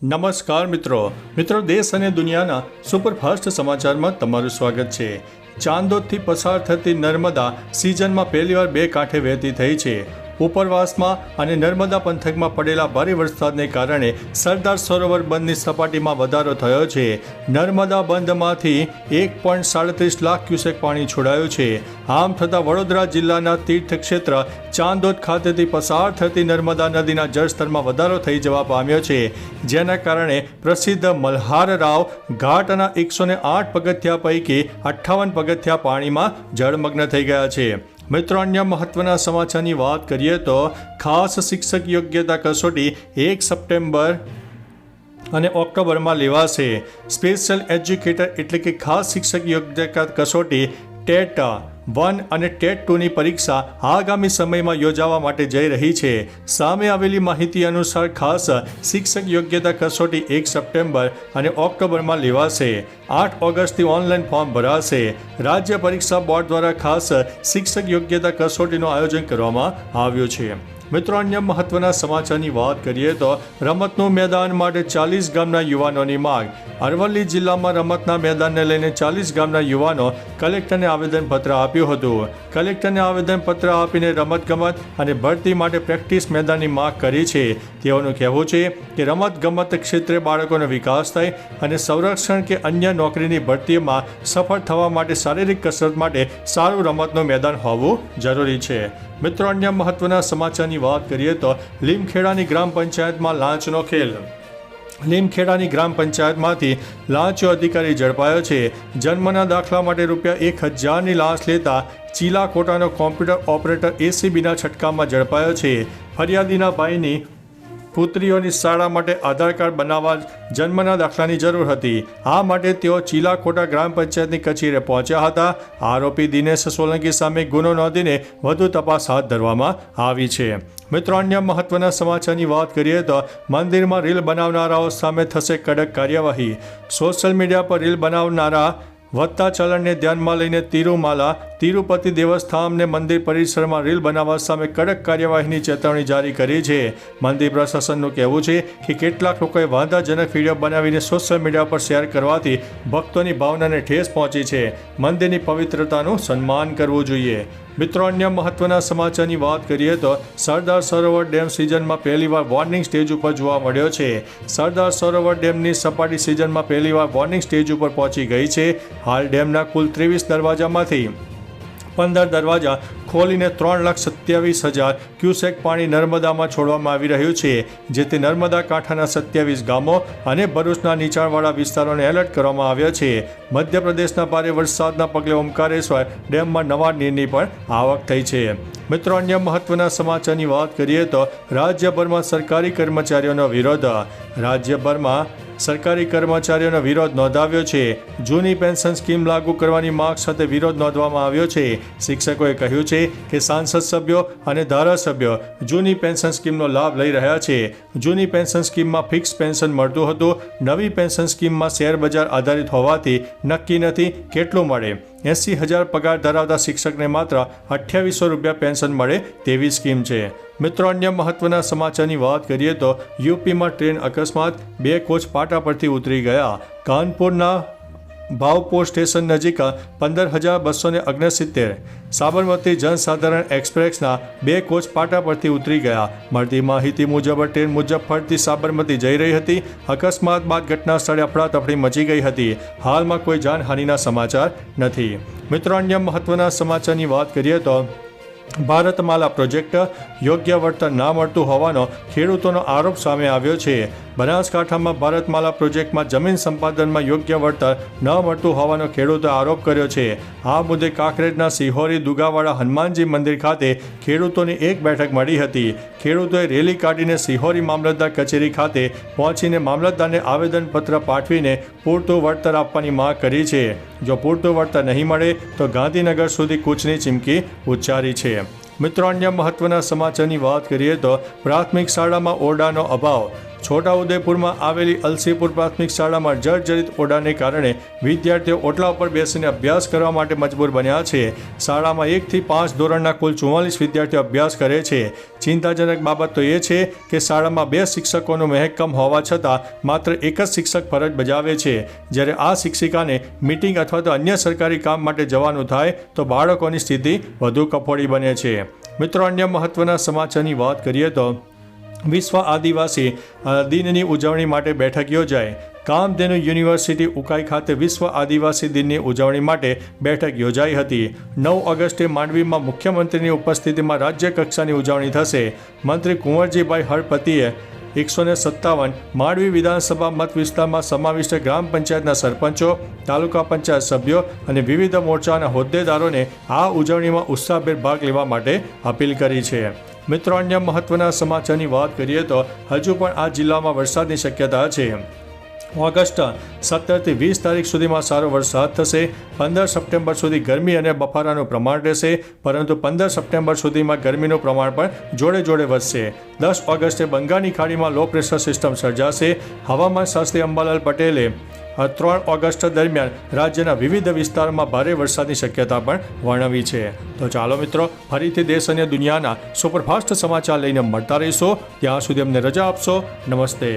નમસ્કાર મિત્રો દેશ અને દુનિયાના સુપરફાસ્ટ સમાચારમાં તમારું સ્વાગત છે। ચાંદોદથી પસાર થતી નર્મદા સિઝનમાં પહેલીવાર બે કાંઠે વહેતી થઈ છે। ઉપરવાસમાં અને નર્મદા પંથકમાં પડેલા ભારે વરસાદને કારણે સરદાર સરોવર બંધની સપાટીમાં વધારો થયો છે। નર્મદા બંધમાંથી 1.37 લાખ ક્યુસેક પાણી છોડાયું છે। આમ થતાં વડોદરા જિલ્લાના તીર્થક્ષેત્ર ચાંદોદ ખાતેથી પસાર થતી નર્મદા નદીના જળસ્તરમાં વધારો થઈ જવા પામ્યો છે, જેના કારણે પ્રસિદ્ધ મલ્હારરાવ ઘાટના 108 પગથિયા પૈકી 58 પગથિયા પાણીમાં જળમગ્ન થઈ ગયા છે। મિત્રો, અન્ય મહત્વના સમાચારની વાત કરીએ તો ખાસ શિક્ષક યોગ્યતા કસોટી 1 સપ્ટેમ્બર અને ઓક્ટોબરમાં લેવાશે। સ્પેશિયલ એજ્યુકેટર એટલે કે ખાસ શિક્ષક યોગ્યતા કસોટી ટેટ 1 અને ટેટ 2ની પરીક્ષા આગામી સમયમાં યોજાવા માટે જઈ રહી છે। સામે આવેલી માહિતી અનુસાર ખાસ શિક્ષક યોગ્યતા કસોટી 1 સપ્ટેમ્બર અને ઓક્ટોબરમાં લેવાશે। 8 ઓગસ્ટથી ઓનલાઈન ફોર્મ ભરાશે। રાજ્ય પરીક્ષા બોર્ડ દ્વારા ખાસ શિક્ષક યોગ્યતા કસોટીનું આયોજન કરવામાં આવ્યું છે। મિત્રો, અન્ય મહત્વના સમાચારની વાત કરીએ તો રમતનું મેદાન માટે 40 ગામના યુવાનોની માંગ। અરવલ્લી જિલ્લામાં રમતના મેદાનને લઈને 40 ગામના યુવાનો કલેક્ટરને આવેદનપત્ર આપ્યું હતું। કલેક્ટરને આવેદનપત્ર આપીને રમતગમત અને ભરતી માટે પ્રેક્ટિસ મેદાનની માંગ કરી છે। તેઓનું કહેવું છે કે રમતગમત ક્ષેત્રે બાળકોનો વિકાસ થાય અને સંરક્ષણ કે અન્ય નોકરીની ભરતીમાં સફળ થવા માટે શારીરિક કસરત માટે સારું રમતનું મેદાન હોવું જરૂરી છે। મિત્રો, અન્ય મહત્વના સમાચારની વાત કરીએ તો લીમખેડાની ગ્રામ પંચાયતમાં લાંચનો ખેલ। લીમખેડાની ગ્રામ પંચાયતમાંથી લાંચો અધિકારી ઝડપાયો છે। જન્મના દાખલા માટે ₹1000ની લાંચ લેતા ચીલાકોટાનો કોમ્પ્યુટર ઓપરેટર ACBના છટકામાં ઝડપાયો છે। ફરિયાદીના ભાઈની પુત્રીઓની શાળા માટે આધાર કાર્ડ બનાવવા જન્મના દાખલાની જરૂર હતી। આ માટે તેઓ ચીલાકોટા ગ્રામ પંચાયતની કચેરીએ પહોંચ્યા હતા। આરોપી દિનેશ સોલંકી સામે ગુનો નોંધીને વધુ તપાસ હાથ ધરવામાં આવી છે। મિત્રો, અન્ય મહત્વના સમાચારની વાત કરીએ તો મંદિરમાં રીલ બનાવનારાઓ સામે થશે કડક કાર્યવાહી। સોશિયલ મીડિયા પર રીલ બનાવનારા વધતા ચલણને ધ્યાનમાં લઈને તિરુમાલા તિરુપતિ દેવસ્થાનને મંદિર પરિસરમાં રીલ બનાવવા સામે કડક કાર્યવાહીની ચેતવણી જારી કરી છે। મંદિર પ્રશાસનનું કહેવું છે કે કેટલાક લોકોએ વાંધાજનક વિડીયો બનાવીને સોશિયલ મીડિયા પર શેર કરવાથી ભક્તોની ભાવનાને ઠેસ પહોંચી છે। મંદિરની પવિત્રતાનું સન્માન કરવું જોઈએ। મિત્રો, અન્ય મહત્વના સમાચારની વાત કરીએ તો સરદાર સરોવર ડેમ સિઝનમાં પહેલીવાર વોર્નિંગ સ્ટેજ ઉપર જોવા મળ્યો છે। સરદાર સરોવર ડેમની સપાટી સિઝનમાં પહેલીવાર વોર્નિંગ સ્ટેજ ઉપર પહોંચી ગઈ છે। હાલ ડેમના કુલ 23 દરવાજામાંથી 15 દરવાજા ખોલીને 3,27,000 ક્યુસેક પાણી નર્મદામાં છોડવામાં આવી રહ્યું છે, જેથી નર્મદા કાંઠાના 27 ગામો અને ભરૂચના નીચાણવાળા વિસ્તારોને એલર્ટ કરવામાં આવ્યા છે। મધ્યપ્રદેશના ભારે વરસાદના પગલે ઓમકારેશ્વર ડેમમાં નવા નીરની પણ આવક થઈ છે। મિત્રો, અન્ય મહત્વના સમાચારની વાત કરીએ તો રાજ્યભરમાં સરકારી કર્મચારીઓનો વિરોધ। રાજ્યભરમાં સરકારી કર્મચારીઓનો વિરોધ નોંધાવ્યો છે। જૂની પેન્શન સ્કીમ લાગુ કરવાની માંગ સાથે વિરોધ નોંધવામાં આવ્યો છે। શિક્ષકોએ કહ્યું છે કે સાંસદ સભ્યો અને ધારાસભ્યો જૂની પેન્શન સ્કીમનો લાભ લઈ રહ્યા છે। જૂની પેન્શન સ્કીમમાં ફિક્સ પેન્શન મળતું હતું। નવી પેન્શન સ્કીમમાં શેર બજાર આધારિત હોવાથી નક્કી નથી કેટલું મળે। 80,000 પગાર ધરાવતા શિક્ષકને માત્ર ₹2800 પેન્શન મળે તેવી સ્કીમ છે। મિત્રો, અન્ય મહત્વના સમાચારની વાત કરીએ તો યુપીમાં ટ્રેન અકસ્માત, 2 કોચ પાટા પરથી ઉતરી ગયા। કાનપુરના ભાવપોર સ્ટેશન નજીક 15,269 સાબરમતી જનસાધારણ એક્સપ્રેસના 2 કોચ પાટા પરથી ઉતરી ગયા। મળતી માહિતી મુજબ ટ્રેન મુઝફ્ફરથી સાબરમતી જઈ રહી હતી। અકસ્માત બાદ ઘટના સ્થળે અફડાતફડી મચી ગઈ હતી। હાલમાં કોઈ જાનહાનિના સમાચાર નથી। મિત્રો, અન્ય મહત્વના સમાચારની વાત કરીએ તો ભારતમાલા પ્રોજેક્ટ યોગ્ય વળતર ના મળતું હોવાનો ખેડૂતોનો આરોપ સામે આવ્યો છે। બનાસકાંઠામાં ભારતમાલા પ્રોજેક્ટમાં જમીન સંપાદનમાં યોગ્ય વળતર ન મળતું હોવાનો ખેડૂતોએ આરોપ કર્યો છે। આ મુદ્દે કાંકરેજના સિહોરી દુગાવાડા હનુમાનજી મંદિર ખાતે ખેડૂતોની એક બેઠક મળી હતી। ખેડૂતોએ રેલી કાઢીને સિહોરી મામલતદાર કચેરી ખાતે પહોંચીને મામલતદારને આવેદનપત્ર પાઠવીને પૂરતું વળતર આપવાની માંગ કરી છે। જો પૂરતું વળતર નહીં મળે તો ગાંધીનગર સુધી કૂચની ચીમકી ઉચ્ચારી છે। મિત્રો, અન્ય મહત્વના સમાચારની વાત કરીએ તો પ્રાથમિક શાળામાં ઓરડાનો અભાવ। છોટાઉદેપુરમાં આવેલી અલસીપુર પ્રાથમિક શાળામાં જર્જરિત ઓરડાને કારણે વિદ્યાર્થીઓ ઓટલા ઉપર બેસીને અભ્યાસ કરવા માટે મજબૂર બન્યા છે. શાળામાં 1 થી 5 ધોરણના કુલ 44 વિદ્યાર્થીઓ અભ્યાસ કરે છે. ચિંતાજનક બાબત તો એ છે કે શાળામાં 2 શિક્ષકોનું મહેકમ હોવા છતાં માત્ર એક જ શિક્ષક ફરજ બજાવે છે. જ્યારે આ શિક્ષિકાને મીટિંગ અથવા તો અન્ય સરકારી કામ માટે જવાનું થાય તો બાળકોની સ્થિતિ વધુ કફોડી બને છે. મિત્રો, અન્ય મહત્વના સમાચારની વાત કરીએ તો વિશ્વ આદિવાસી દિનની ઉજવણી માટે બેઠક યોજાઈ. કામધેનુ યુનિવર્સિટી ઉકાઈ ખાતે વિશ્વ આદિવાસી દિનની ઉજવણી માટે બેઠક યોજાઈ હતી. 9 ઓગસ્ટે માંડવીમાં મુખ્યમંત્રીની ઉપસ્થિતિમાં રાજ્ય કક્ષાની ઉજવણી થશે. મંત્રી કુંવરજીભાઈ હળપતિએ 157 માંડવી વિધાનસભા મત વિસ્તારમાં સમાવિષ્ટ ગ્રામ પંચાયતના સરપંચો, તાલુકા પંચાયત સભ્યો અને વિવિધ મોરચાના હોદ્દેદારોને આ ઉજવણીમાં ઉત્સાહભેર ભાગ લેવા માટે અપીલ કરી છે. મિત્રો, અન્ય મહત્વના સમાચારની વાત કરીએ તો હજુ પણ આ જિલ્લામાં વરસાદની શક્યતા છે. ઓગસ્ટ 17 થી 20 તારીખ સુધીમાં સારો વરસાદ થશે. 15 સપ્ટેમ્બર સુધી ગરમી અને બફારાનું પ્રમાણ રહેશે, પરંતુ 15 સપ્ટેમ્બર સુધીમાં ગરમીનું પ્રમાણ પણ જોડે જોડે વધશે. 10 ઓગસ્ટે બંગાળની ખાડીમાં લો પ્રેશર સિસ્ટમ સર્જાશે. હવામાન શાસ્ત્રી અંબાલાલ પટેલે 3 ઓગસ્ટ દરમિયાન રાજ્યના વિવિધ વિસ્તારોમાં ભારે વરસાદની શક્યતા પણ વર્ણવી છે. તો ચાલો મિત્રો, ફરીથી દેશ અને દુનિયાના સુપરફાસ્ટ સમાચાર લઈને મળતા રહીશો. ત્યાં સુધી અમને રજા આપશો. નમસ્તે.